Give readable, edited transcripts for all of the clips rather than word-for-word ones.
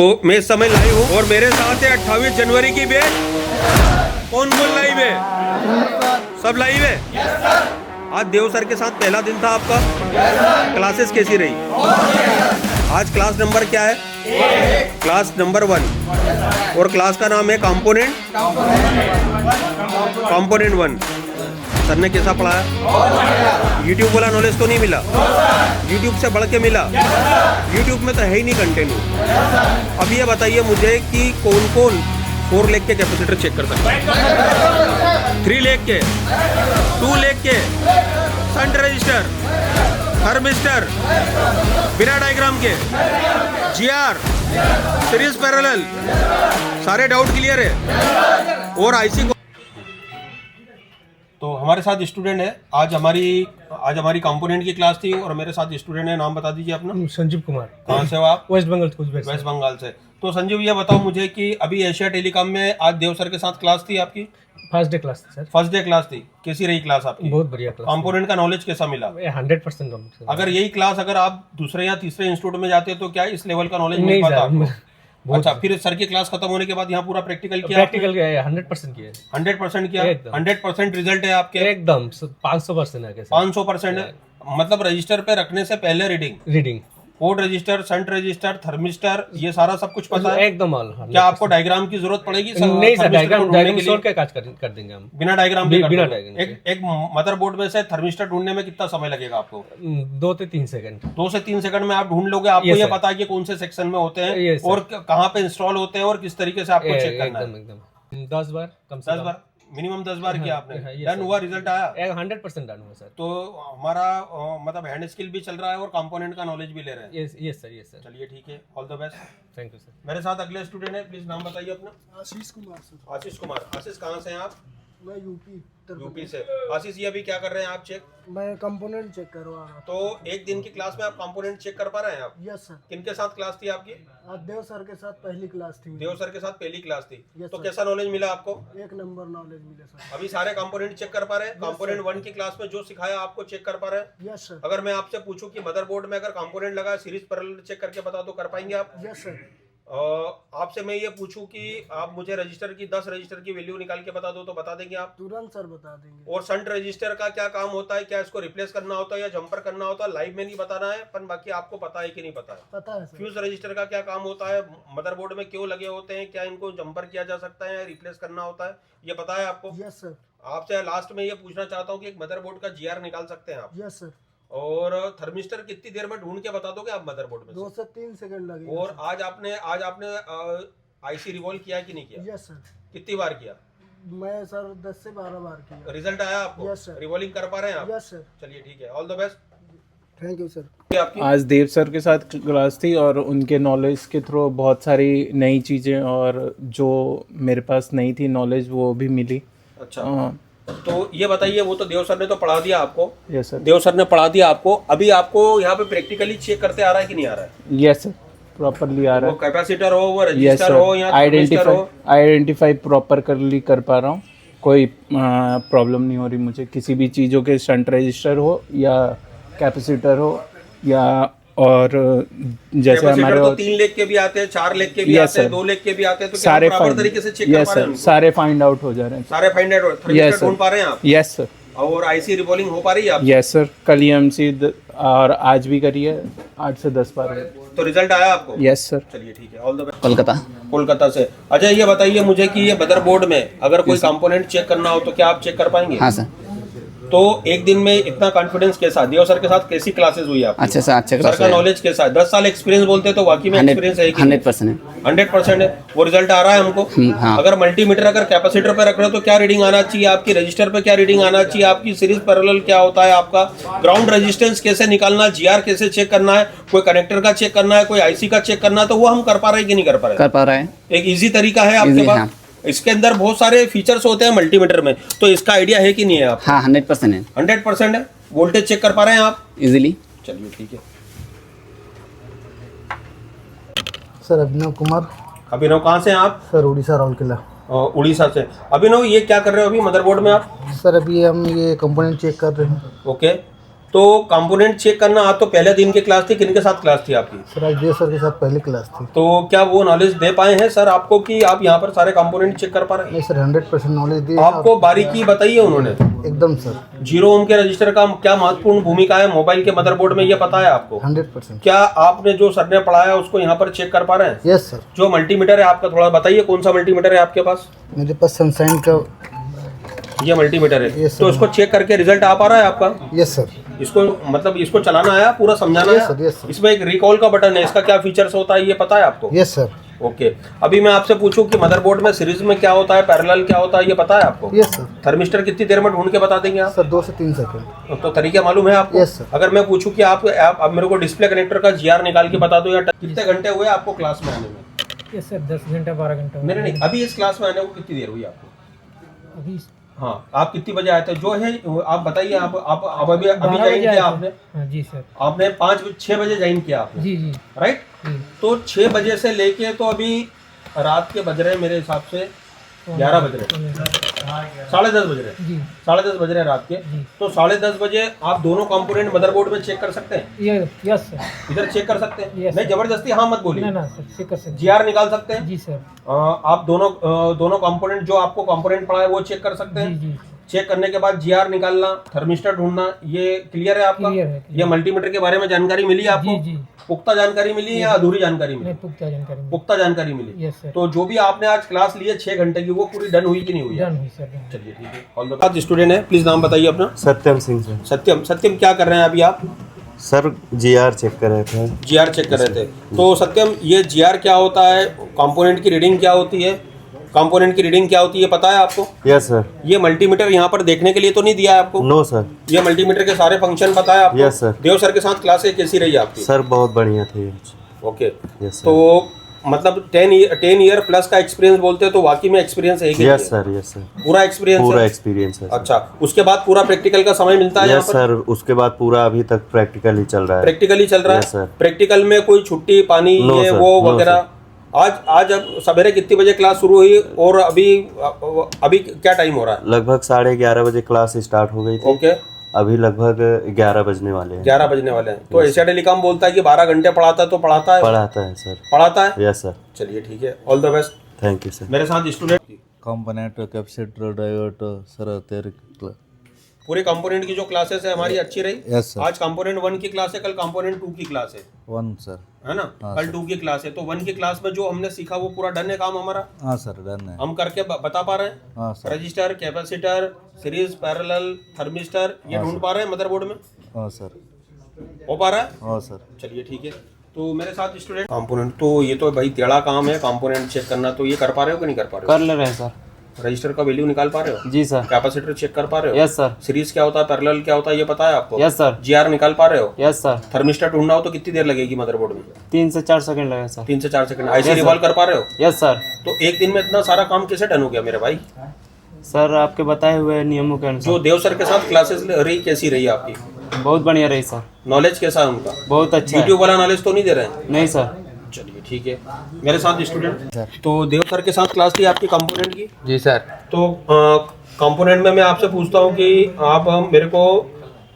तो मैं इस समय लाइव हूँ और मेरे साथ है 28 जनवरी की बैच। कौन कौन लाइव है? सब लाइव है। आज देव सर के साथ पहला दिन था आपका। क्लासेस कैसी रही? आज क्लास नंबर क्या है? क्लास नंबर 1 और क्लास का नाम है कंपोनेंट 1। सर ने कैसा पढ़ाया? यूट्यूब वाला नॉलेज तो नहीं मिला? यूट्यूब से बढ़ के मिला? यूट्यूब में तो है ही नहीं कंटेंट। अब ये बताइए मुझे कि कौन कौन 4 लेग के कैपेसिटर चेक कर सकता है? 3 लेग के, 2 लेग के, शंट रजिस्टर, थर्मिस्टर, बिना डायग्राम के, जीआर, सीरीज पैरेलल, सारे डाउट क्लियर है? और आईसी को तो हमारे साथ स्टूडेंट है। आज हमारी कंपोनेंट की क्लास थी और मेरे साथ स्टूडेंट है। नाम बता दीजिए अपना। संजीव कुमार। कहाँ से हो आप? वेस्ट बंगाल। वेस्ट बंगाल से। तो संजीव ये बताओ मुझे कि अभी एशिया टेलीकॉम में आज देव सर के साथ क्लास थी आपकी? फर्स्ट डे क्लास थी सर। फर्स्ट डे क्लास थी। कैसी रही क्लास आपकी? बहुत बढ़िया क्लास। कंपोनेंट का नॉलेज कैसा मिला? 100% नॉलेज। अगर यही क्लास अगर आप दूसरे या तीसरे इंस्टीट्यूट में जाते तो क्या इस लेवल का नॉलेज मिल पाता आपको? अच्छा, फिर सर की क्लास खत्म होने के बाद यहाँ पूरा प्रैक्टिकल किया? प्रैक्टिकल किया है, 100% किया है। 100% किया? 100% रिजल्ट है आपके? एकदम 500% है। 500% है। मतलब रजिस्टर पे रखने से पहले reading code register, shunt resistor, thermistor, ये सारा सब कुछ पता है एकदम। क्या आपको डायग्राम की जरूरत पड़ेगी? नहीं सर, डायग्राम छोड़ के काज कर देंगे हम। बिना डायग्राम के? बिना डायग्राम। एक मदरबोर्ड में से थर्मिस्टर ढूंढने में कितना समय लगेगा आपको? 2 से 3 सेकंड। 2 से 3 सेकंड में आप ढूंढ लोगे। आपको ये पता है कि कौन से सेक्शन में होते हैं और कहाँ पे इंस्टॉल होते हैं और किस तरीके से आपको चेक करना है। एकदम 10 बार, कम से 10 बार, मिनिमम 10 बार किया आपने। डन हुआ? रिजल्ट आया? 100% डन हुआ सर। तो हमारा मतलब हैंड स्किल भी चल रहा है और कंपोनेंट का नॉलेज भी ले रहे हैं। Yes sir. चलिए ठीक है, all the best. Thank you sir. मेरे साथ अगले स्टूडेंट है, प्लीज नाम बताइए अपना। आशीष कुमार सर। आशीष कुमार। आशीष कहाँ से हैं आप? मैं यूपी से। आशीष ये अभी क्या कर रहे हैं आप चेक? मैं कंपोनेंट चेक करवा रहा हूँ। तो एक दिन की क्लास में आप कंपोनेंट चेक कर पा रहे हैं आप? Yes sir. किनके साथ क्लास थी आपकी? आज देव सर के साथ पहली क्लास थी। देव सर के साथ पहली क्लास थी। Yes, तो sir. कैसा नॉलेज मिला आपको? 1 नंबर नॉलेज मिले सर। अभी सारे कंपोनेंट चेक कर पा रहे हैं? कंपोनेंट 1 की क्लास में जो सिखाया आपको चेक कर पा रहे हैं? Yes sir. अगर मैं आपसे पूछूं कि मदरबोर्ड में अगर कंपोनेंट लगा सीरीज पैरेलल चेक करके बता दो, कर पाएंगे आप? Yes sir. आपसे मैं ये पूछूं कि आप मुझे रजिस्टर की 10 रजिस्टर की वैल्यू निकाल के बता दो तो बता देंगे आप? तुरंत सर बता देंगे। और शंट रजिस्टर का क्या काम होता है? क्या इसको रिप्लेस करना होता है या जंपर करना होता है? लाइव में नहीं बताना है, पर बाकी आपको पता है कि नहीं पता है? पता है सर। फ्यूज रजिस्टर का क्या काम होता है? मदरबोर्ड में क्यों लगे होते हैं? क्या इनको जंपर किया जा सकता है या रिप्लेस करना होता है? ये पता है आपको? Yes sir. आपसे लास्ट में ये पूछना चाहता हूँ कि एक मदरबोर्ड का जीआर निकाल सकते हैं आप? Yes sir. और थर्मिस्टर कितनी देर में ढूंढ के बता दोगे आप मदरबोर्ड में? 2 से 3 सेकंड लगेगा। और आज आपने आईसी रिवॉल्व किया कि नहीं किया? Yes sir. कितनी बार किया? मैं सर 10 से 12 बार किया। रिजल्ट आया आपको? Yes, sir. रिवॉल्विंग कर पा रहे हैं आप? Yes sir. चलिए ठीक है, all the best. Thank you sir. आपकी आज देव सर के साथ क्लास थी और उनके नॉलेज के थ्रू बहुत सारी नई चीज़ें और जो मेरे पास नहीं थी नॉलेज वो भी मिली। अच्छा, तो ये बताइए, वो तो देव सर ने तो पढ़ा दिया आपको। Yes sir. देव सर ने पढ़ा दिया आपको। अभी आपको यहाँ पे प्रैक्टिकली चेक करते आ रहा है कि नहीं आ रहा है? यस सर, प्रॉपरली आ रहा वो कैपेसिटर हो, वो है। यस रजिस्टर हो या सर, थर्मिस्टर हो? आइडेंटिफाई प्रॉपर कर पा रहा हूँ। कोई प्रॉब्लम नहीं हो रही मुझे किसी भी चीज़ों के, शंट रजिस्टर हो या कैपेसिटर हो या और जैसे हमारे तो 3 लेग के भी आते हैं, 4 लेग के भी Yes, आते हैं, sir. 2 लेग के भी आते हैं। तो क्या सारे प्रॉपर तरीके से चेक कर यस पा रहे सर, हैं? सारे फाइंड आउट हो जा रहे हैं। सारे फाइंड आउट थर्मिस्टर ढूंढ पा रहे हैं आप? Yes sir. और आईसी रिवॉल्विंग हो पा रही है आप? यस सर, कल एमसी और आज भी करी है 8 से 10 बार। तो रिजल्ट आया आपको? Yes sir. चलिए ठीक है, ऑल द बेस्ट। कोलकाता से। अच्छा, ये बताइए मुझे कि ये मदरबोर्ड में अगर कोई कंपोनेंट चेक करना हो तो क्या आप चेक कर पाएंगे? हाँ सर। तो एक दिन में इतना कॉन्फिडेंस कैसा? देव सर के साथ कैसी क्लासेस हुई आपकी? अच्छा सर, अच्छा सर का नॉलेज कैसा है? 10 साल एक्सपीरियंस बोलते तो वाकई में एक्सपीरियंस है कि 100% है। 100% है। वो रिजल्ट आ रहा है हमको। हाँ। अगर मल्टीमीटर अगर कैपेसिटर पे रख रहे हो तो क्या रीडिंग आना चाहिए आपकी? रजिस्टर पे क्या रीडिंग आना चाहिए आपकी? सीरीज पैरेलल क्या होता है आपका? ग्राउंड रेजिस्टेंस कैसे निकालना है? जीआर कैसे चेक करना है? कोई कनेक्टर का चेक करना है, कोई आईसी का चेक करना है, तो वो हम कर पा रहे हैं कि नहीं कर पा रहे? कर पा रहा है। एक इजी तरीका है आपके पास। हाँ। इसके अंदर बहुत सारे फीचर्स होते हैं मल्टीमीटर में, तो इसका आइडिया है कि नहीं है आप? हाँ 100% है। 100% है। वोल्टेज चेक कर पा रहे हैं आप इजीली? चलिए ठीक है। सर अभिनव कुमार। अभिनव कहाँ से हैं आप? सर उड़ीसा राउरकेला। उड़ीसा से। अभिनव ये क्या कर रहे हो अभी मदरबोर्ड में आप? सर अभी हम ये कंपोनेंट चेक कर रहे हैं। ओके, तो कंपोनेंट चेक करना आज तो पहले दिन की क्लास थी, किन के साथ क्लास थी आपकी? सर आज जय सर के साथ पहली क्लास थी। तो क्या वो नॉलेज दे पाए हैं सर आपको कि आप यहाँ पर सारे कंपोनेंट चेक कर पा रहे हैं? नहीं सर 100% नॉलेज दी है आपको बारीकी बताई है उन्होंने? एकदम सर। 0 ओम के रजिस्टर का क्या महत्वपूर्ण भूमिका है मोबाइल के मदरबोर्ड में, ये पता है आपको? 100%। क्या आपने जो सर ने पढ़ाया उसको यहाँ पर चेक कर पा रहे हैं? Yes sir. जो मल्टीमीटर है आपका, थोड़ा बताइए कौन सा मल्टीमीटर है आपके पास? मेरे पास सनशाइन का ये मल्टीमीटर है। Yes, तो sir. इसको चेक करके रिजल्ट आ पा रहा है आपका? Yes sir. इसको मतलब इसको चलाना आया, पूरा समझाना Yes, है? sir, yes, sir. इसमें एक रिकॉल का बटन है, इसका क्या फीचर्स होता है ये पता है आपको? Yes sir. ओके। अभी मैं आपसे पूछूं कि मदरबोर्ड में सीरीज में क्या होता है, पैरेलल क्या होता है, ये पता है आपको? Yes sir. थर्मिस्टर कितनी देर में ढूंढ के बता देंगे आप? सर 2 से 3 सेकंड। तो तरीका मालूम है आपको? Yes, sir. अगर मैं पूछूं कि आप मेरे को डिस्प्ले कनेक्टर का जीआर निकाल के बता दो, या कितने घंटे हुए आपको क्लास में आने में? यस सर 10 घंटा 12 घंटा नहीं, अभी इस क्लास में आने को कितनी देर हुई आपको? अभी हाँ, आप कितनी बजे आए थे? जो है आप बताइए, आप अभी ज्वाइन किया आपने? हाँ जी सर। आपने 6 बजे ज्वाइन किया आपने, जी जी राइट? जी। तो 6 बजे से लेके तो अभी रात के बज रहे मेरे हिसाब से 11 बज रहे, 10:30 बज रहे, जी 10:30 बज रहे रात के। जी। तो 10:30 बजे आप दोनों कंपोनेंट मदरबोर्ड में चेक कर सकते हैं? Yes sir. इधर चेक कर सकते हैं? Yes, नहीं, sir. जबरदस्ती हाँ मत बोलिए। ना सर चेक कर सकते जीआर निकाल सकते हैं? जी सर। आप दोनों कंपोनेंट जो आपको कंपोनेंट पड़ा है वो चेक कर सकते जी हैं? जी चेक करने के बाद जीआर निकालना, थर्मिस्टर ढूंढना, ये क्लियर है आपका? क्लियर है। ये मल्टीमीटर के बारे में जानकारी मिली आपको? जी जी पुख्ता जानकारी मिली है या अधूरी जानकारी मिली? नहीं पुख्ता जानकारी मिली। पुख्ता जानकारी मिली। Yes sir. तो जो भी आपने आज क्लास ली है 6 घंटे की, वो पूरी डन हुई कि नहीं हुई? डन हुई सर done। चलिए ठीक है। All the best. स्टूडेंट है, प्लीज नाम बताइए अपना। सत्यम सिंह सर। सत्यम क्या कर रहे हैं अभी आप? सर जीआर चेक कर रहे थे। जीआर चेक कर रहे थे। तो सत्यम, ये जीआर क्या होता है, कंपोनेंट की रीडिंग क्या होती है, कंपोनेंट की रीडिंग क्या होती है, पता है आपको? Yes sir. ये मल्टीमीटर यहाँ पर देखने के लिए तो नहीं दिया है आपको? No sir. ये मल्टीमीटर के सारे फंक्शन पता है आपको? Yes, sir. देव सर के साथ क्लासेस कैसी रही आपकी? सर बहुत बढ़िया थी। ओके। Yes sir. तो मतलब 10 ईयर प्लस का एक्सपीरियंस बोलते हैं, तो वाकई में एक्सपीरियंस है कि यस सर। Yes sir. पूरा एक्सपीरियंस पूरा है? एक्सपीरियंस है सर। अच्छा, उसके बाद पूरा प्रैक्टिकल का समय मिलता है यहाँ यस पर? सर। उसके बाद पूरा अभी तक प्रैक्टिकल ही चल रहा है। प्रैक्टिकली चल रहा Yes, है? sir. प्रैक्टिकल में कोई छुट्टी पानी No, ये sir. वो No, वगैरह? आज अब सवेरे कितनी बजे क्लास शुरू हुई और अभी क्या टाइम हो रहा है? लगभग 11:30 बजे क्लास स्टार्ट हो गई थी। ओके। अभी लगभग 11 बजने वाले हैं। 11 बजने वाले हैं। तो एशिया टेलीकॉम बोलता है कि 12 घंटे पढ़ाता है, तो पढ़ाता है? पढ़ाता है सर। पढ़ाता है। Yes sir. चलिए ठीक है, all the best. Thank you sir. मेरे साथ student component capacitor diode sir तेरे पूरे कंपोनेंट की जो क्लासेस है हमारी अच्छी रही। Yes sir. आज कंपोनेंट 1 की क्लास है, कल कंपोनेंट 2 की क्लास है 1 सर। है ना? कल 2 की क्लास है। तो 1 की क्लास में जो हमने सीखा वो पूरा डन है काम हमारा? हाँ सर डन है। हम करके बता पा रहे हैं? हाँ sir. Register, capacitor, series, parallel, thermistor, ये ढूंढ पा रहे हैं मदरबोर्ड में? हाँ सर। हो पा रहा है? हाँ सर। चलिए ठीक है। तो मेरे साथ स्टूडेंट कंपोनेंट, तो ये तो भाई टेढ़ा काम है कंपोनेंट चेक करना, तो ये कर पा रहे हो कि नहीं कर पा रहे हो? कर ले रहे हैं सर। रजिस्टर का वैल्यू निकाल पा रहे हो? जी सर। कैपेसिटर चेक कर पा रहे हो? Yes sir. सीरीज क्या होता है, पैरेलल क्या होता है, ये पता है आपको? Yes sir. जीआर निकाल पा रहे हो? Yes sir. थर्मिस्टर ढूंढना हो तो कितनी देर लगेगी मदरबोर्ड में? 3 से 4 सेकंड लगे सर। 3 से 4 सेकंड। आईसी रिवॉल्व कर पा रहे हो? Yes sir. तो एक दिन में इतना सारा काम कैसे डन हो गया मेरे भाई? सर आपके बताए हुए नियमों के जो अनुसार देव सर के साथ क्लासेस रही, कैसी रही आपकी? बहुत बढ़िया रही सर। नॉलेज कैसा है उनका? बहुत अच्छा है। यूट्यूब वाला नॉलेज तो नहीं दे रहे हैं? नहीं सर। चलिए ठीक है। मेरे साथ स्टूडेंट, तो देव सर के साथ क्लास थी आपकी कंपोनेंट की? जी सर। तो कंपोनेंट में मैं आपसे पूछता हूँ कि आप मेरे को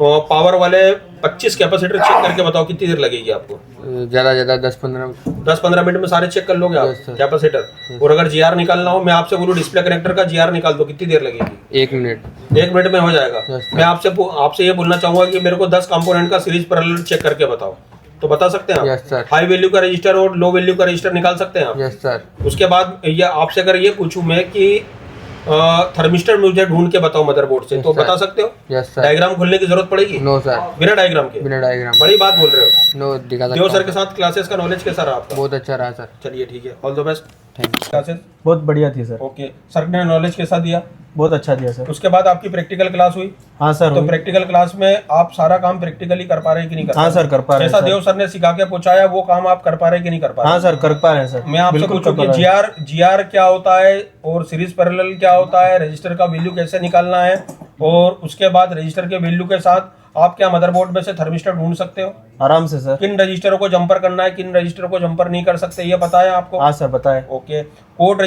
पावर वाले 25 कैपेसिटर चेक करके बताओ, कितनी देर लगेगी आपको? ज़्यादा 10-15 मिनट में सारे चेक कर लोगे आप कैपेसिटर? और अगर जीआर निकालना हो, मैं आपसे बोलूँ डिस्प्ले कनेक्टर का जीआर निकाल दो, कितनी देर लगेगी? 1 मिनट। 1 मिनट में हो जाएगा। मैं आपसे ये बोलना चाहूंगा कि मेरे को 10 कंपोनेंट का सीरीज पैरेलल चेक करके बताओ, तो बता सकते हैं आप? Yes sir. हाई वैल्यू का रजिस्टर और लो वैल्यू का रजिस्टर निकाल सकते हैं आप? Yes sir. उसके बाद ये आपसे अगर ये पूछूं मैं कि थर्मिस्टर मुझे ढूंढ के बताओ मदरबोर्ड से, तो Yes, sir. बता सकते हो? Yes sir. डायग्राम खोलने की जरूरत पड़ेगी? No sir. बिना डायग्राम के? बिना डायग्राम। बड़ी बात बोल रहे हो। नो दिखा देव सकता सर के साथ क्लासेस का नॉलेज कैसा रहा आपका? बहुत अच्छा रहा सर। चलिए ठीक है, ऑल द बेस्ट। क्लासेस बहुत बढ़िया थी सर। ओके। सर ने नॉलेज कैसा दिया? बहुत अच्छा दिया सर। उसके बाद आपकी प्रैक्टिकल क्लास हुई? हाँ सर। तो प्रैक्टिकल क्लास में आप सारा काम प्रैक्टिकली कर पा रहे हैं कि नहीं कर? हाँ सर कर पा रहे हैं जैसा सर। देव सर ने सिखा के पहुंचाया वो काम आप कर पा रहे हैं कि नहीं कर पा रहे? हाँ सर कर पा रहे हैं सर। मैं आपसे बिल्कुल पूछूं कर पा कि रहे हैं। जीआर क्या होता है और सीरीज पैरेलल क्या होता है, रजिस्टर का वैल्यू कैसे निकालना है, और उसके बाद रजिस्टर के वैल्यू के साथ आप क्या मदरबोर्ड में से थर्मिस्टर ढूंढ सकते हो? आराम से सर। किन रजिस्टरों को जंपर करना है, किन रजिस्टर को जंपर नहीं कर सकते, ये पता है आपको? हाँ सर पता है। ओके। कोड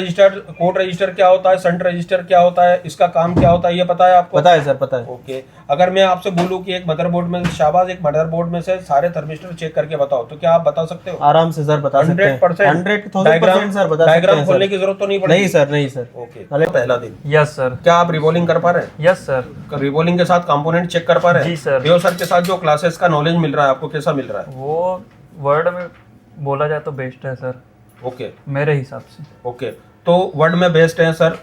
रजिस्टर क्या होता है, संट रजिस्टर क्या होता है, इसका काम क्या होता है, ये पता है आपको? पता है सर पता है। ओके। अगर मैं आपसे बोलूं कि एक मदरबोर्ड में शाबाश एक मदरबोर्ड में से सारे थर्मिस्टर चेक करके बताओ, तो क्या आप बता सकते हो? आराम से सर बता सकते हैं। 100% सर बता सकते डायग्राम हैं खोलने सर। की जरूरत तो नहीं पड़ेगी? नहीं सर नहीं सर। ओके। पहला दिन यस सर। क्या आप रिवॉल्विंग कर पा रहे हैं? Yes sir. रिवॉल्विंग के साथ कंपोनेंट चेक कर पा रहे हैं? जी सर। देव सर के साथ जो क्लासेस का नॉलेज मिल रहा है आपको, कैसा मिल रहा है? वो वर्ड में बोला जाए तो बेस्ट है सर, ओके मेरे हिसाब से। ओके। तो वर्ड में बेस्ट है सर।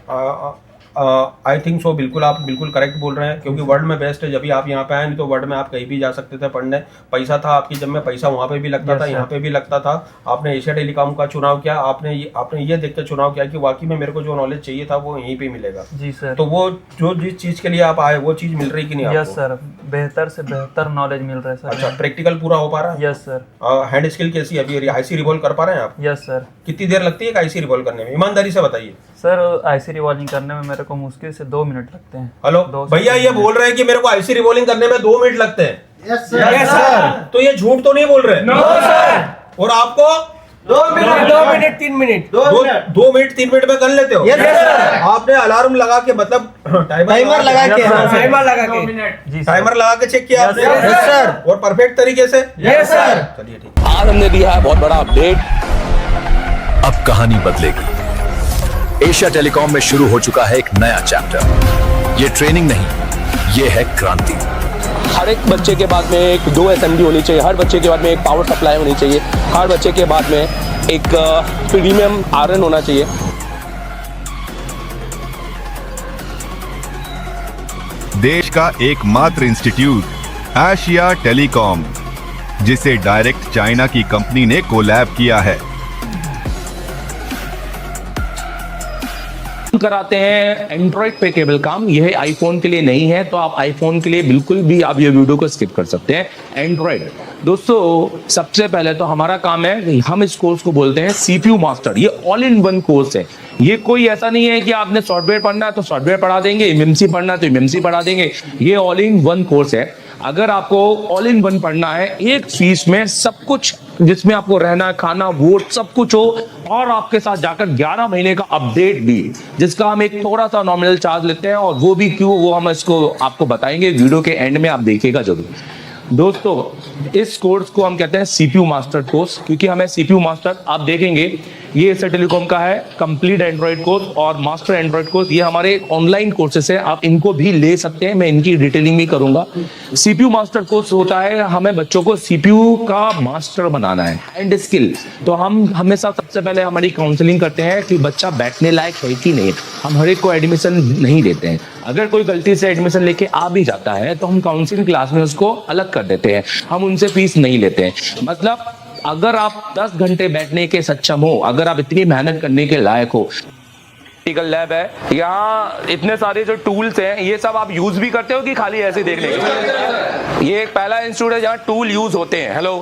आई थिंक सो, बिल्कुल आप बिल्कुल करेक्ट बोल रहे हैं, क्योंकि वर्ड में बेस्ट है। जब भी आप यहाँ पे आए, नहीं तो वर्ड में आप कहीं भी जा सकते थे पढ़ने। पैसा था आपकी जब में, पैसा वहाँ पे भी लगता था, यहाँ पे भी लगता था। आपने एशिया टेलीकॉम का चुनाव किया, आपने ये देख के चुनाव किया कि वाकई में मेरे को जो नॉलेज चाहिए था वो यहीं पे मिलेगा। जी सर। तो वो जो जिस चीज के लिए आप आए वो चीज मिल रही कि नहीं आपको? यस सर, बेहतर से बेहतर नॉलेज मिल रहा है सर। अच्छा, प्रैक्टिकल पूरा हो पा रहा है? Yes sir. हैंड स्किल कैसी है अभी? आईसी रिवॉल्व कर पा रहे हैं आप? Yes sir. कितनी देर लगती है एक आईसी रिवॉल्व करने में, ईमानदारी से बताइए? सर आईसी रिवॉल्विंग करने में मेरे को मुश्किल से 2 मिनट लगते हैं। हेलो भैया, ये बोल रहे हैं कि मेरे को आईसी रिवॉल्विंग करने में 2 मिनट लगते हैं। Yes sir. तो ये झूठ तो नहीं बोल रहे? No sir. और आपको 2 मिनट 3 मिनट 2 मिनट 3 मिनट में कर लेते हो? Yes sir. आपने अलार्म लगा के, मतलब टाइमर लगा के जी सर। टाइमर लगा के चेक किया आपने? Yes sir. और परफेक्ट तरीके से? Yes sir. चलिए ठीक। आज हमने दिया है बहुत बड़ा अपडेट। अब कहानी बदलेगी। एशिया टेलीकॉम में शुरू हो चुका है एक नया चैप्टर। ये ट्रेनिंग नहीं, ये है क्रांति। हर एक बच्चे के बाद में एक 2 असेंबली होनी चाहिए, हर बच्चे के बाद में एक पावर सप्लाई होनी चाहिए, हर बच्चे के बाद में एक प्रीमियम आयरन होना चाहिए। देश का एकमात्र इंस्टीट्यूट एशिया टेलीकॉम, जिसे डायरेक्ट चाइना की कंपनी ने कोलैब किया है। कराते हैं एंड्रॉइड पे केबल काम, यह आईफोन के लिए नहीं है, तो आप आईफोन के लिए बिल्कुल भी आप ये वीडियो को स्किप कर सकते हैं। एंड्रॉइड दोस्तों, सबसे पहले तो हमारा काम है, हम इस कोर्स को बोलते हैं सीपीयू मास्टर। ये ऑल इन वन कोर्स है। ये कोई ऐसा नहीं है कि आपने सॉफ्टवेयर पढ़ना है तो सॉफ्टवेयर पढ़ा देंगे, एमएमसी पढ़ना है तो एमएमसी पढ़ा देंगे। ये ऑल इन वन कोर्स है। अगर आपको ऑल इन वन पढ़ना है, एक फीस में सब कुछ, जिसमें आपको रहना, खाना, वोट सब कुछ हो, और आपके साथ जाकर 11 महीने का अपडेट भी, जिसका हम एक थोड़ा सा नॉमिनल चार्ज लेते हैं, और वो भी क्यों, वो हम इसको आपको बताएंगे वीडियो के एंड में, आप देखिएगा जरूर। दोस्तों, इस कोर्स को हम कहते हैं सीपीयू मास्टर कोर्स, क्योंकि हमें सीपीयू मास्टर, आप देखेंगे ये एशिया टेलीकॉम का है कंप्लीट एंड्रॉइड कोर्स और मास्टर एंड्रॉइड कोर्स। ये हमारे ऑनलाइन कोर्सेस है, आप इनको भी ले सकते हैं, मैं इनकी डिटेलिंग भी करूंगा। सीपीयू मास्टर कोर्स होता है, हमें बच्चों को सीपीयू का मास्टर बनाना है, एंड स्किल। तो हम हमेशा सबसे पहले हमारी काउंसलिंग करते हैं कि बच्चा बैठने लायक है कि नहीं। हम हर एक को एडमिशन नहीं देते हैं। अगर कोई गलती से एडमिशन लेके आ भी जाता है तो हम काउंसलिंग क्लास में उसको अलग कर देते हैं, हम उनसे फीस नहीं लेते हैं। मतलब अगर आप 10 घंटे बैठने के सक्षम हो, अगर आप इतनी मेहनत करने के लायक हो, प्रैक्टिकल लैब है, यहाँ इतने सारे जो टूल्स हैं, ये सब आप यूज भी करते हो कि खाली ऐसे देखने के? ये एक पहला इंस्टीट्यूट है जहाँ टूल यूज होते हैं। हेलो।